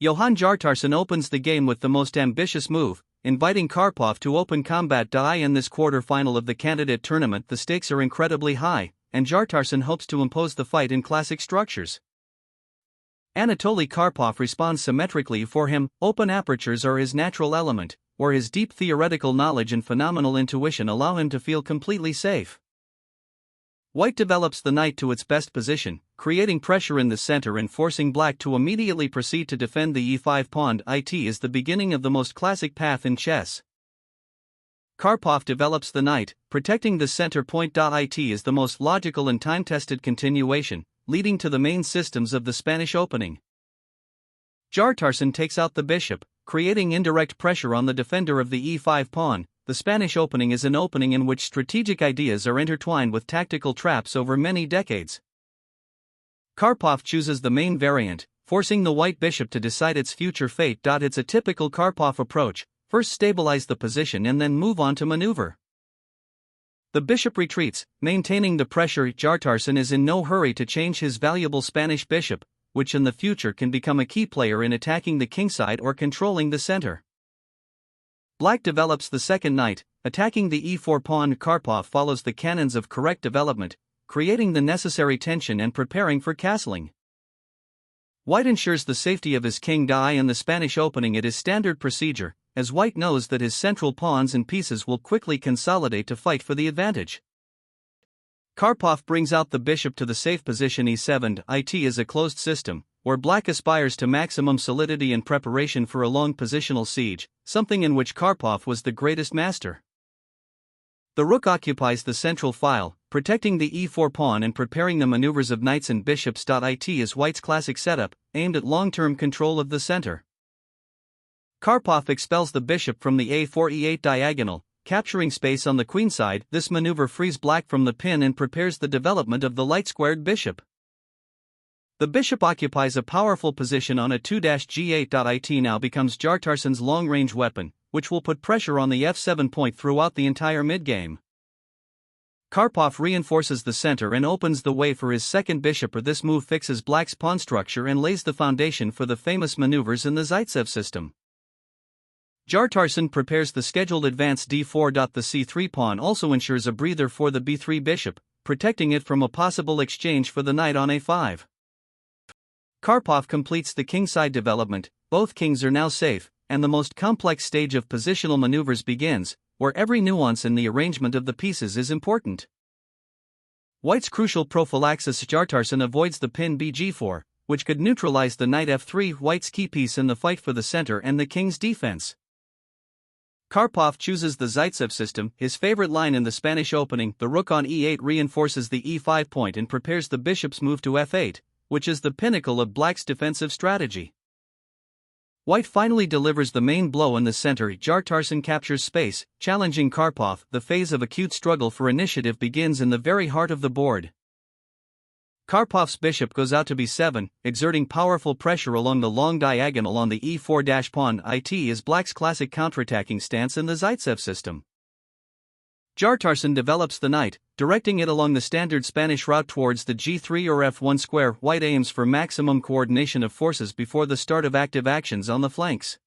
Johann Jartarsson opens the game with the most ambitious move, inviting Karpov to open combat. In this quarter-final of the candidate tournament, the stakes are incredibly high, and Jartarsson hopes to impose the fight in classic structures. Anatoly Karpov responds symmetrically. For him, open apertures are his natural element, where his deep theoretical knowledge and phenomenal intuition allow him to feel completely safe. White develops the knight to its best position, creating pressure in the center and forcing black to immediately proceed to defend the e5 pawn. It is the beginning of the most classic path in chess. Karpov develops the knight, protecting the center point. It is the most logical and time-tested continuation, leading to the main systems of the Spanish opening. Jartarsson takes out the bishop, creating indirect pressure on the defender of the e5 pawn. The Spanish opening is an opening in which strategic ideas are intertwined with tactical traps over many decades. Karpov chooses the main variant, forcing the white bishop to decide its future fate. It's a typical Karpov approach: first stabilize the position and then move on to maneuver. The bishop retreats, maintaining the pressure. Jartarsson is in no hurry to change his valuable Spanish bishop, which in the future can become a key player in attacking the kingside or controlling the center. Black develops the second knight, attacking the e4 pawn. Karpov follows the canons of correct development, creating the necessary tension and preparing for castling. White ensures the safety of his king. In the Spanish opening, it is standard procedure, as white knows that his central pawns and pieces will quickly consolidate to fight for the advantage. Karpov brings out the bishop to the safe position e7. It is a closed system, where black aspires to maximum solidity in preparation for a long positional siege, something in which Karpov was the greatest master. The rook occupies the central file, protecting the e4 pawn and preparing the maneuvers of knights and bishops. It is white's classic setup, aimed at long-term control of the center. Karpov expels the bishop from the a4-e8 diagonal, capturing space on the queenside. This maneuver frees black from the pin and prepares the development of the light-squared bishop. The bishop occupies a powerful position on a 2-g8. It now becomes Jartarsson's long-range weapon, which will put pressure on the f7 point throughout the entire midgame. Karpov reinforces the center and opens the way for his second bishop. This move fixes black's pawn structure and lays the foundation for the famous maneuvers in the Zaitsev system. Jartarsson prepares the scheduled advance d4. The c3 pawn also ensures a breather for the b3 bishop, protecting it from a possible exchange for the knight on a5. Karpov completes the kingside development. Both kings are now safe, and the most complex stage of positional maneuvers begins, where every nuance in the arrangement of the pieces is important. White's crucial prophylaxis. Jartarsson avoids the pin bg4, which could neutralize the knight f3, white's key piece in the fight for the center and the king's defense. Karpov chooses the Zaitsev system, his favorite line in the Spanish opening. The rook on e8 reinforces the e5 point and prepares the bishop's move to f8, which is the pinnacle of black's defensive strategy. White finally delivers the main blow in the center. Jartarsson captures space, challenging Karpov. The phase of acute struggle for initiative begins in the very heart of the board. Karpov's bishop goes out to b7, exerting powerful pressure along the long diagonal on the e4 pawn. It is black's classic counterattacking stance in the Zaitsev system. Jartarsson develops the knight, directing it along the standard Spanish route towards the g3 or f1 square. White aims for maximum coordination of forces before the start of active actions on the flanks.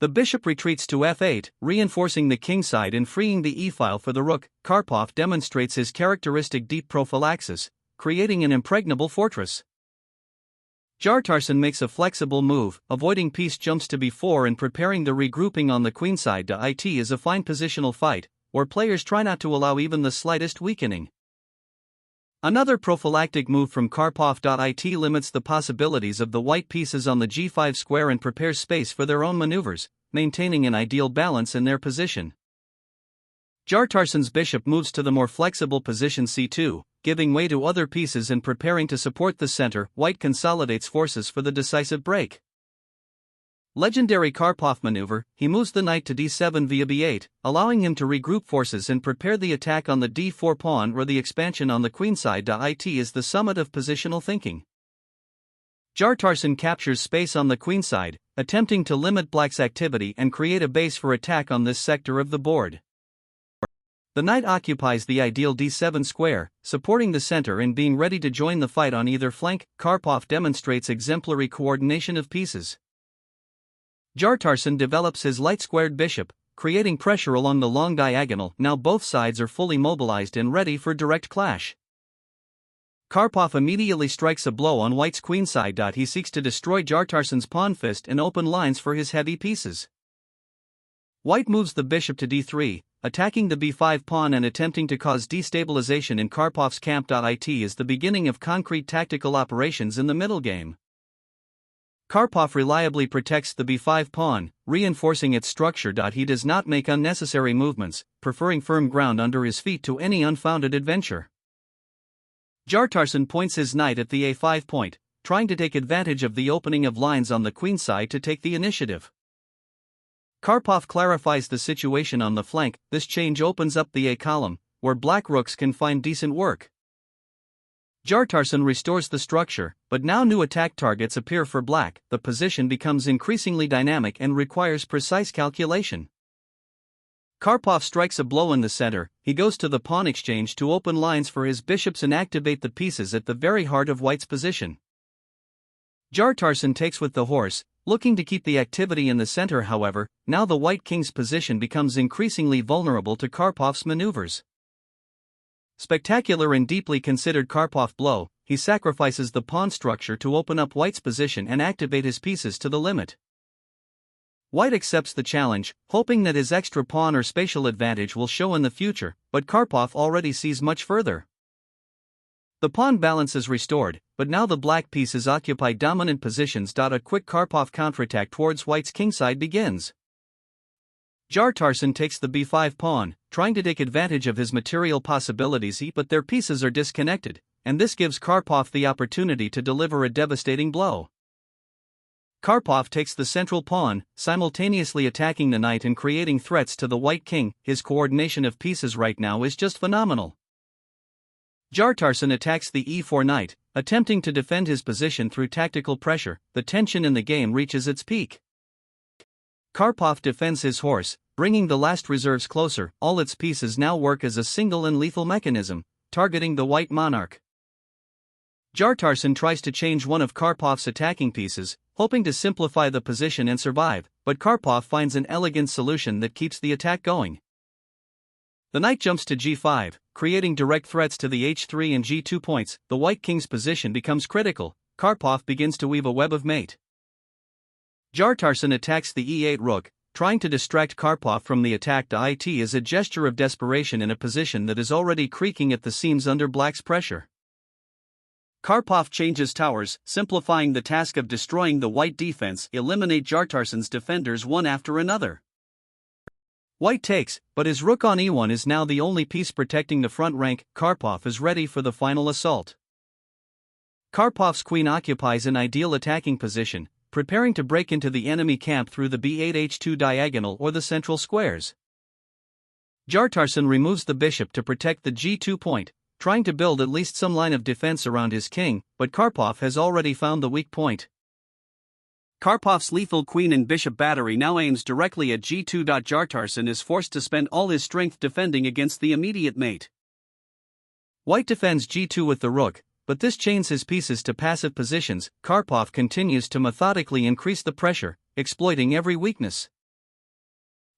The bishop retreats to f8, reinforcing the kingside and freeing the e-file for the rook. Karpov demonstrates his characteristic deep prophylaxis, creating an impregnable fortress. Jartarsson makes a flexible move, avoiding piece jumps to b4 and preparing the regrouping on the queenside. It is a fine positional fight, where players try not to allow even the slightest weakening. Another prophylactic move from Karpov. It limits the possibilities of the white pieces on the g5 square and prepares space for their own maneuvers, maintaining an ideal balance in their position. Jartarsson's bishop moves to the more flexible position c2, giving way to other pieces and preparing to support the center. White consolidates forces for the decisive break. Legendary Karpov maneuver, he moves the knight to d7 via b8, allowing him to regroup forces and prepare the attack on the d4 pawn or the expansion on the queenside. It is the summit of positional thinking. Jartarsson captures space on the queenside, attempting to limit black's activity and create a base for attack on this sector of the board. The knight occupies the ideal d7 square, supporting the center and being ready to join the fight on either flank. Karpov demonstrates exemplary coordination of pieces. Jartarsson develops his light-squared bishop, creating pressure along the long diagonal. Now both sides are fully mobilized and ready for direct clash. Karpov immediately strikes a blow on white's queenside. He seeks to destroy Jartarsson's pawn fist and open lines for his heavy pieces. White moves the bishop to d3, attacking the b5 pawn and attempting to cause destabilization in Karpov's camp. It is the beginning of concrete tactical operations in the middle game. Karpov reliably protects the b5 pawn, reinforcing its structure. He does not make unnecessary movements, preferring firm ground under his feet to any unfounded adventure. Jartarsson points his knight at the a5 point, trying to take advantage of the opening of lines on the queenside to take the initiative. Karpov clarifies the situation on the flank. This change opens up the a column, where black rooks can find decent work. Jartarsson restores the structure, but now new attack targets appear for black. The position becomes increasingly dynamic and requires precise calculation. Karpov strikes a blow in the center. He goes to the pawn exchange to open lines for his bishops and activate the pieces at the very heart of white's position. Jartarsson takes with the horse, looking to keep the activity in the center. However, now the white king's position becomes increasingly vulnerable to Karpov's maneuvers. Spectacular and deeply considered Karpov blow, he sacrifices the pawn structure to open up white's position and activate his pieces to the limit. White accepts the challenge, hoping that his extra pawn or spatial advantage will show in the future, but Karpov already sees much further. The pawn balance is restored, but now the black pieces occupy dominant positions. A quick Karpov counterattack towards white's kingside begins. Jartarsson takes the b5 pawn, trying to take advantage of his material possibilities, but their pieces are disconnected, and this gives Karpov the opportunity to deliver a devastating blow. Karpov takes the central pawn, simultaneously attacking the knight and creating threats to the white king. His coordination of pieces right now is just phenomenal. Jartarsson attacks the e4 knight, attempting to defend his position through tactical pressure. The tension in the game reaches its peak. Karpov defends his horse, bringing the last reserves closer. All its pieces now work as a single and lethal mechanism, targeting the white monarch. Jartarsson tries to change one of Karpov's attacking pieces, hoping to simplify the position and survive, but Karpov finds an elegant solution that keeps the attack going. The knight jumps to g5, creating direct threats to the h3 and g2 points. The white king's position becomes critical. Karpov begins to weave a web of mate. Jartarsson attacks the e8 rook, trying to distract Karpov from the attack. It is a gesture of desperation in a position that is already creaking at the seams under black's pressure. Karpov changes towers, simplifying the task of destroying the white defense. Eliminate Jartarsson's defenders one after another. White takes, but his rook on e1 is now the only piece protecting the front rank. Karpov is ready for the final assault. Karpov's queen occupies an ideal attacking position, preparing to break into the enemy camp through the b8-h2 diagonal or the central squares. Jartarsson removes the bishop to protect the g2 point, trying to build at least some line of defense around his king, but Karpov has already found the weak point. Karpov's lethal queen and bishop battery now aims directly at g2. Jartarsson is forced to spend all his strength defending against the immediate mate. White defends g2 with the rook, but this chains his pieces to passive positions. Karpov continues to methodically increase the pressure, exploiting every weakness.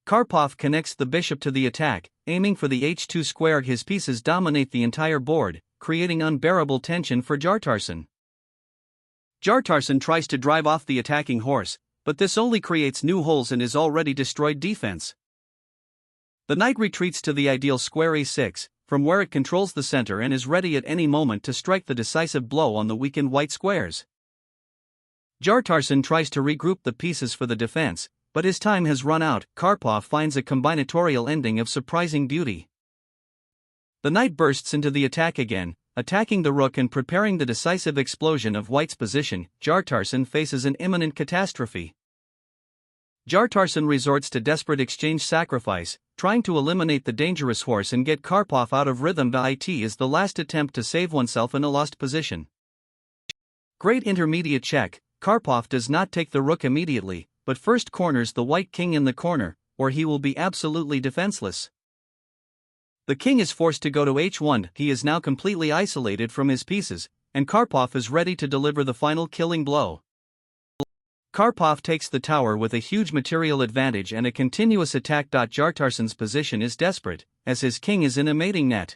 Karpov connects the bishop to the attack, aiming for the h2 square. His pieces dominate the entire board, creating unbearable tension for Jartarsson. Jartarsson tries to drive off the attacking horse, but this only creates new holes in his already destroyed defense. The knight retreats to the ideal square a6, from where it controls the center and is ready at any moment to strike the decisive blow on the weakened white squares. Jartarsson tries to regroup the pieces for the defense, but his time has run out. Karpov finds a combinatorial ending of surprising beauty. The knight bursts into the attack again, attacking the rook and preparing the decisive explosion of white's position. Jartarsson faces an imminent catastrophe. Jartarsson resorts to desperate exchange sacrifice, trying to eliminate the dangerous horse and get Karpov out of rhythm. It is the last attempt to save oneself in a lost position. Great intermediate check. Karpov does not take the rook immediately, but first corners the white king in the corner, or he will be absolutely defenseless. The king is forced to go to h1, he is now completely isolated from his pieces, and Karpov is ready to deliver the final killing blow. Karpov takes the tower with a huge material advantage and a continuous attack. Jartarsson's position is desperate, as his king is in a mating net.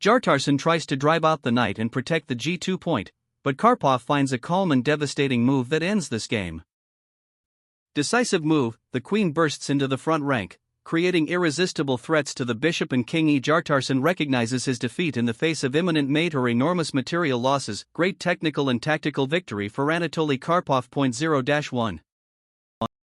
Jartarsson tries to drive out the knight and protect the g2 point, but Karpov finds a calm and devastating move that ends this game. Decisive move, the queen bursts into the front rank, creating irresistible threats to the bishop and king. Jartarsson recognizes his defeat in the face of imminent mate or enormous material losses. Great technical and tactical victory for Anatoly Karpov. 0-1